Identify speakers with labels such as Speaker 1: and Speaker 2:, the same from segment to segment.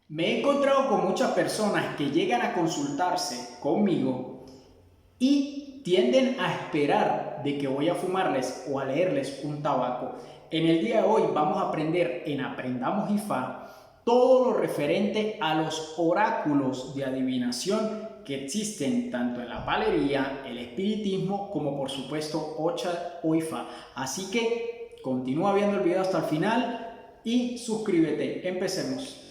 Speaker 1: Me he encontrado con muchas personas que llegan a consultarse conmigo y tienden a esperar de que voy a fumarles o a leerles un tabaco. En el día de hoy vamos a aprender en Aprendamos IFA todo lo referente a los oráculos de adivinación que existen tanto en la palería, el espiritismo, como por supuesto Ocha o IFA. Así que continúa viendo el video hasta el final y suscríbete. Empecemos.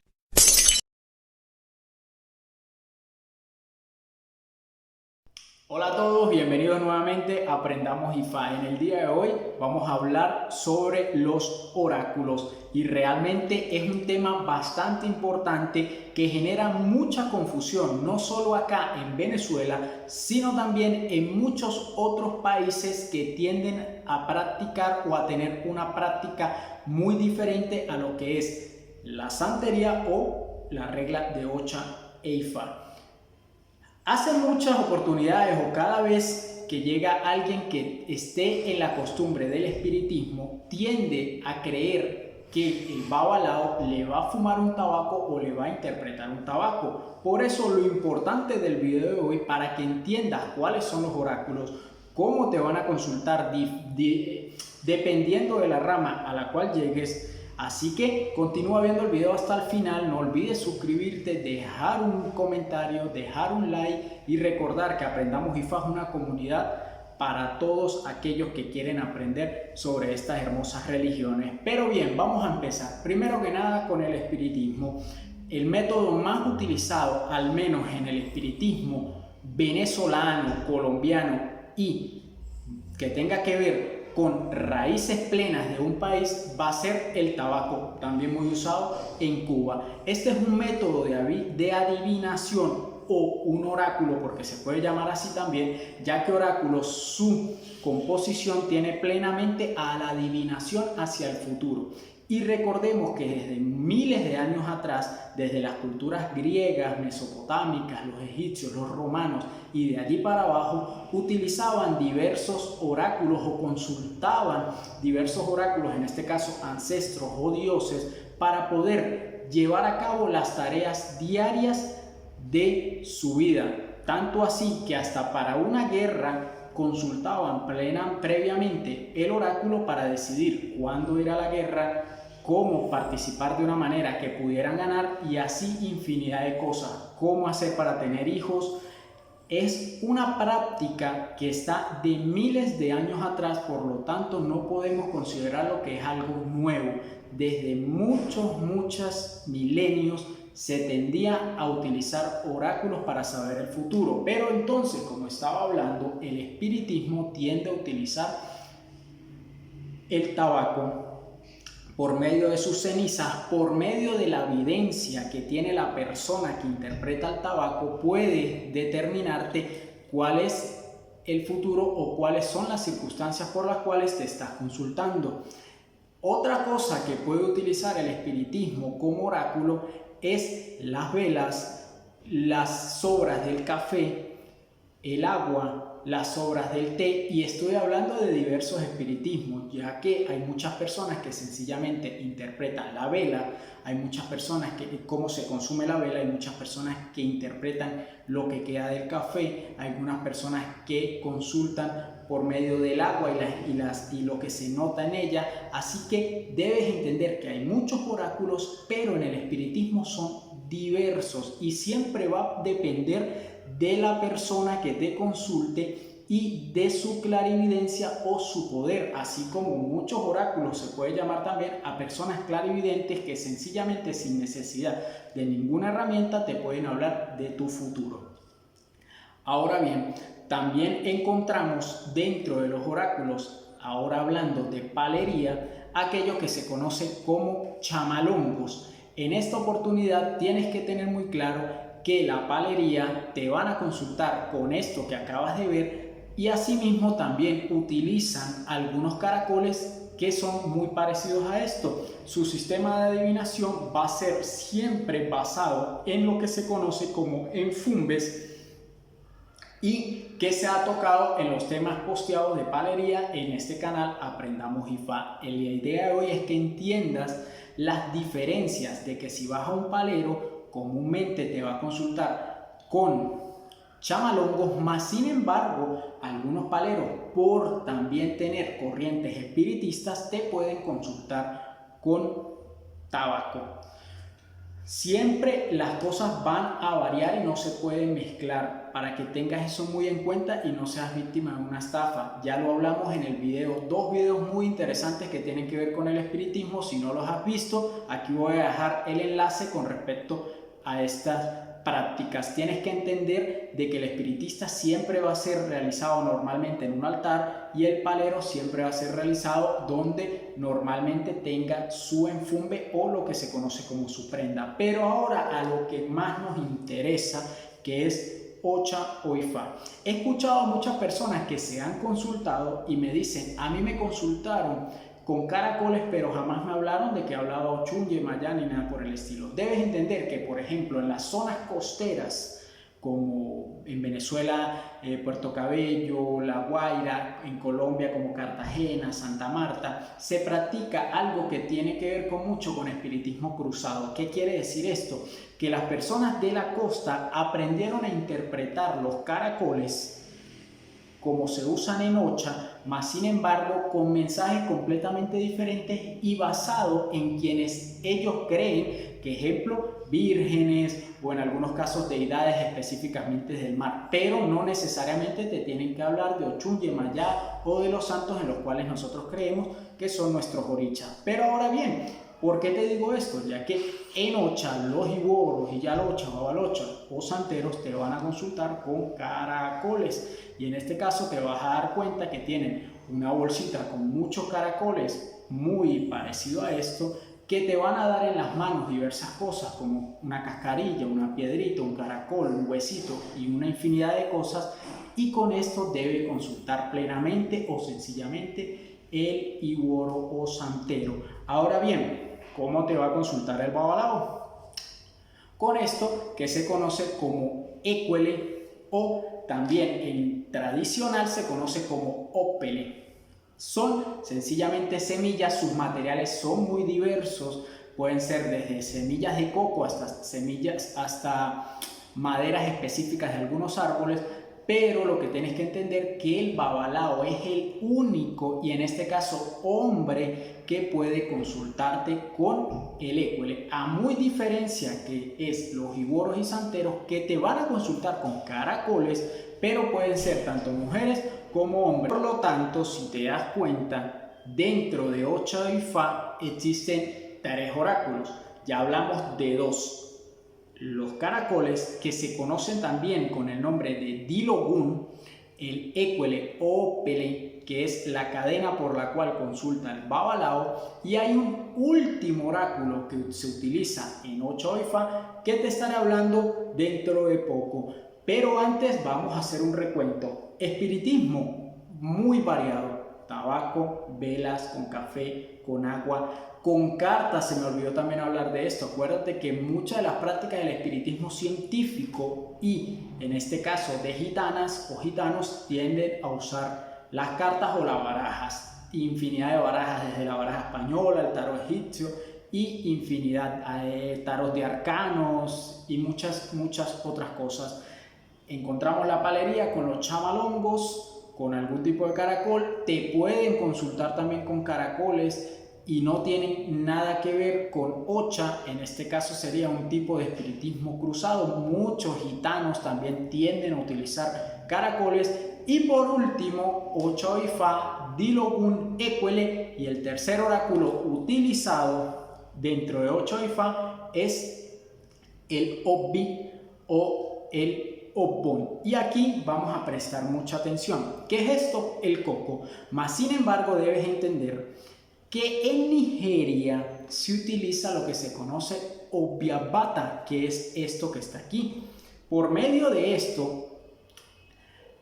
Speaker 1: Hola a todos, bienvenidos nuevamente a Aprendamos IFA. En el día de hoy vamos a hablar sobre los oráculos y realmente es un tema bastante importante que genera mucha confusión, no solo acá en Venezuela, sino también en muchos otros países que tienden a practicar o a tener una práctica muy diferente a lo que es la santería o la regla de Ocha e IFA. Hace muchas oportunidades o cada vez que llega alguien que esté en la costumbre del espiritismo, tiende a creer que el babalao le va a fumar un tabaco o le va a interpretar un tabaco. Por eso lo importante del video de hoy, para que entiendas cuáles son los oráculos, cómo te van a consultar dependiendo de la rama a la cual llegues. Así que continúa viendo el video hasta el final, no olvides suscribirte, dejar un comentario, dejar un like y recordar que Aprendamos IFA es una comunidad para todos aquellos que quieren aprender sobre estas hermosas religiones. Pero bien, vamos a empezar. Primero que nada con el espiritismo. El método más utilizado, al menos en el espiritismo venezolano, colombiano y que tenga que ver con raíces plenas de un país, va a ser el tabaco, también muy usado en Cuba. Este es un método de adivinación o un oráculo, porque se puede llamar así también, ya que oráculo, su composición tiene plenamente a la adivinación hacia el futuro. Y recordemos que desde miles de años atrás, desde las culturas griegas, mesopotámicas, los egipcios, los romanos y de allí para abajo, utilizaban diversos oráculos o consultaban diversos oráculos, en este caso ancestros o dioses, para poder llevar a cabo las tareas diarias de su vida. Tanto así que hasta para una guerra consultaban previamente el oráculo para decidir cuándo era la guerra, cómo participar de una manera que pudieran ganar y así infinidad de cosas, cómo hacer para tener hijos. Es una práctica que está de miles de años atrás, por lo tanto no podemos considerarlo que es algo nuevo. Desde muchos milenios se tendía a utilizar oráculos para saber el futuro, pero entonces, como estaba hablando, el espiritismo tiende a utilizar el tabaco por medio de sus cenizas, por medio de la evidencia que tiene la persona que interpreta el tabaco, puede determinarte cuál es el futuro o cuáles son las circunstancias por las cuales te estás consultando. Otra cosa que puede utilizar el espiritismo como oráculo es las velas, las sobras del café, el agua, las sobras del té, y estoy hablando de diversos espiritismos, ya que hay muchas personas que sencillamente interpretan la vela, hay muchas personas que cómo se consume la vela, hay muchas personas que interpretan lo que queda del café, hay algunas personas que consultan por medio del agua y lo que se nota en ella. Así que debes entender que hay muchos oráculos, pero en el espiritismo son diversos y siempre va a depender de la persona que te consulte y de su clarividencia o su poder, así como muchos oráculos se puede llamar también a personas clarividentes que sencillamente sin necesidad de ninguna herramienta te pueden hablar de tu futuro. Ahora bien, también encontramos dentro de los oráculos, ahora hablando de palería, aquello que se conoce como chamalongos. En esta oportunidad tienes que tener muy claro que la palería te van a consultar con esto que acabas de ver y asimismo también utilizan algunos caracoles que son muy parecidos a esto. Su sistema de adivinación va a ser siempre basado en lo que se conoce como enfumbes y que se ha tocado en los temas posteados de palería en este canal Aprendamos IFA. La idea de hoy es que entiendas las diferencias de que si vas a un palero comúnmente te va a consultar con chamalongos, más sin embargo algunos paleros, por también tener corrientes espiritistas, te pueden consultar con tabaco. Siempre las cosas van a variar y no se pueden mezclar, para que tengas eso muy en cuenta y no seas víctima de una estafa. Ya lo hablamos en el video, dos videos muy interesantes que tienen que ver con el espiritismo. Si no los has visto, aquí voy a dejar el enlace con respecto a estas prácticas. Tienes que entender de que el espiritista siempre va a ser realizado normalmente en un altar y el palero siempre va a ser realizado donde normalmente tenga su enfumbe o lo que se conoce como su prenda. Pero ahora a lo que más nos interesa, que es Ocha o Ifá. He escuchado a muchas personas que se han consultado y me dicen, a mí me consultaron con caracoles, pero jamás me hablaron de que hablaba Ochun, Yemayá ni nada por el estilo. Debes entender que, por ejemplo, en las zonas costeras, como en Venezuela, Puerto Cabello, La Guaira, en Colombia como Cartagena, Santa Marta, se practica algo que tiene que ver mucho con espiritismo cruzado. ¿Qué quiere decir esto? Que las personas de la costa aprendieron a interpretar los caracoles como se usan en Ocha, más sin embargo con mensajes completamente diferentes y basado en quienes ellos creen, que ejemplo, vírgenes o en algunos casos deidades específicamente del mar, pero no necesariamente te tienen que hablar de Ochun, Yemayá o de los santos en los cuales nosotros creemos que son nuestros orichas. Pero ahora bien, ¿por qué te digo esto? Ya que en Ocha, los Iboros, Iyalocha, Babalocha o santeros te van a consultar con caracoles. Y en este caso te vas a dar cuenta que tienen una bolsita con muchos caracoles, muy parecido a esto, que te van a dar en las manos diversas cosas como una cascarilla, una piedrita, un caracol, un huesito y una infinidad de cosas. Y con esto debe consultar plenamente o sencillamente el Iboro o santero. Ahora bien, ¿cómo te va a consultar el babalao? Con esto que se conoce como écuele o también en tradicional se conoce como ópele. Son sencillamente semillas, sus materiales son muy diversos, pueden ser desde semillas de coco hasta maderas específicas de algunos árboles, pero lo que tienes que entender que el babalao es el único y en este caso hombre que puede consultarte con el écuele, a muy diferencia que es los iboros y santeros que te van a consultar con caracoles, pero pueden ser tanto mujeres como hombres. Por lo tanto, si te das cuenta, dentro de Ocha y Ifá existen 3 oráculos. Ya hablamos de 2. Los caracoles, que se conocen también con el nombre de Dilogun, el écuele o ópele, que es la cadena por la cual consulta el babalao, y hay un último oráculo que se utiliza en Ocha o Ifá que te estaré hablando dentro de poco. Pero antes vamos a hacer un recuento. Espiritismo muy variado: tabaco, velas, con café, con agua, con cartas. Se me olvidó también hablar de esto. Acuérdate que muchas de las prácticas del espiritismo científico y en este caso de gitanas o gitanos tienden a usar las cartas o las barajas. Infinidad de barajas, desde la baraja española, el tarot egipcio y infinidad de tarot de arcanos y muchas otras cosas. Encontramos la palería con los chamalongos, con algún tipo de caracol. Te pueden consultar también con caracoles y no tienen nada que ver con Ocha. En este caso sería un tipo de espiritismo cruzado. Muchos gitanos también tienden a utilizar caracoles. Y por último, Ocha o Ifá, Dilogun, écuele, y el tercer oráculo utilizado dentro de Ocha o Ifá es el Obbi o el Obon. Y aquí vamos a prestar mucha atención. ¿Qué es esto? El coco. Mas sin embargo debes entender que en Nigeria se utiliza lo que se conoce Obiabata, que es esto que está aquí. Por medio de esto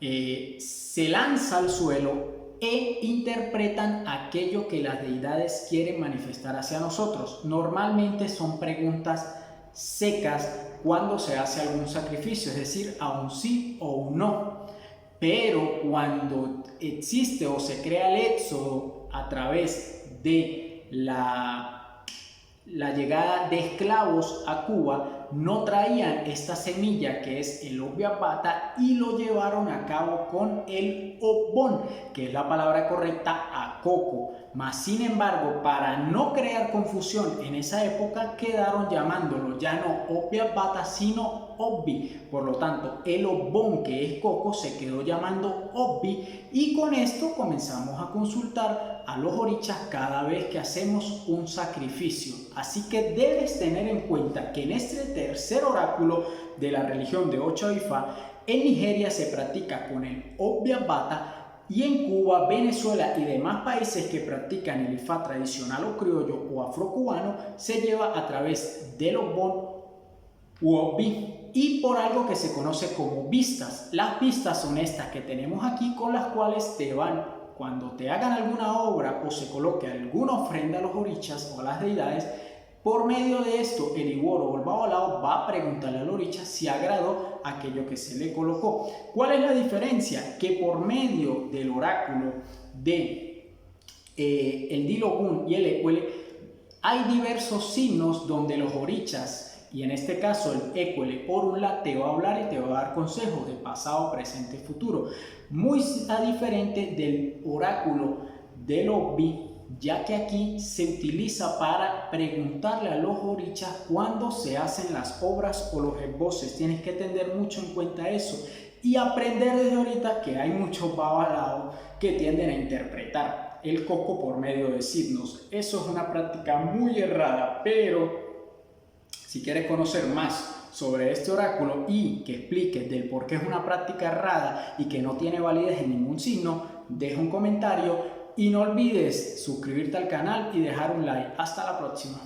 Speaker 1: se lanza al suelo e interpretan aquello que las deidades quieren manifestar hacia nosotros. Normalmente son preguntas secas cuando se hace algún sacrificio, es decir, a un sí o un no. Pero cuando existe o se crea el éxodo a través de la la llegada de esclavos a Cuba, no traían esta semilla que es el obvia bata y lo llevaron a cabo con el obón, que es la palabra correcta, a coco. Mas sin embargo, para no crear confusión en esa época, quedaron llamándolo ya no obvia bata sino obvi. Por lo tanto, el obón, que es coco, se quedó llamando obvi, y con esto comenzamos a consultar a los orichas cada vez que hacemos un sacrificio. Así que debes tener en cuenta que en este tercer oráculo de la religión de Ocho Ifá, en Nigeria se practica con el obvia bata, y en Cuba, Venezuela y demás países que practican el Ifá tradicional o criollo o afrocubano se lleva a través del obón u obvi y por algo que se conoce como vistas. Las vistas son estas que tenemos aquí, con las cuales te van, cuando te hagan alguna obra o se coloque alguna ofrenda a los orichas o a las deidades, por medio de esto el Iboro o el Babalao va a preguntarle al oricha si agradó aquello que se le colocó. ¿Cuál es la diferencia? Que por medio del oráculo de el Dilogún y el Ecuele hay diversos signos donde los orichas, y en este caso el Ecuele por un lado te va a hablar y te va a dar consejos de pasado, presente y futuro, muy diferente del oráculo del Obvi, ya que aquí se utiliza para preguntarle a los orichas cuándo se hacen las obras o los esboces. Tienes que tener mucho en cuenta eso y aprender desde ahorita que hay muchos babalaos que tienden a interpretar el coco por medio de signos. Eso es una práctica muy errada, pero si quieres conocer más sobre este oráculo y que explique del por qué es una práctica errada y que no tiene validez en ningún signo, deja un comentario y no olvides suscribirte al canal y dejar un like. Hasta la próxima.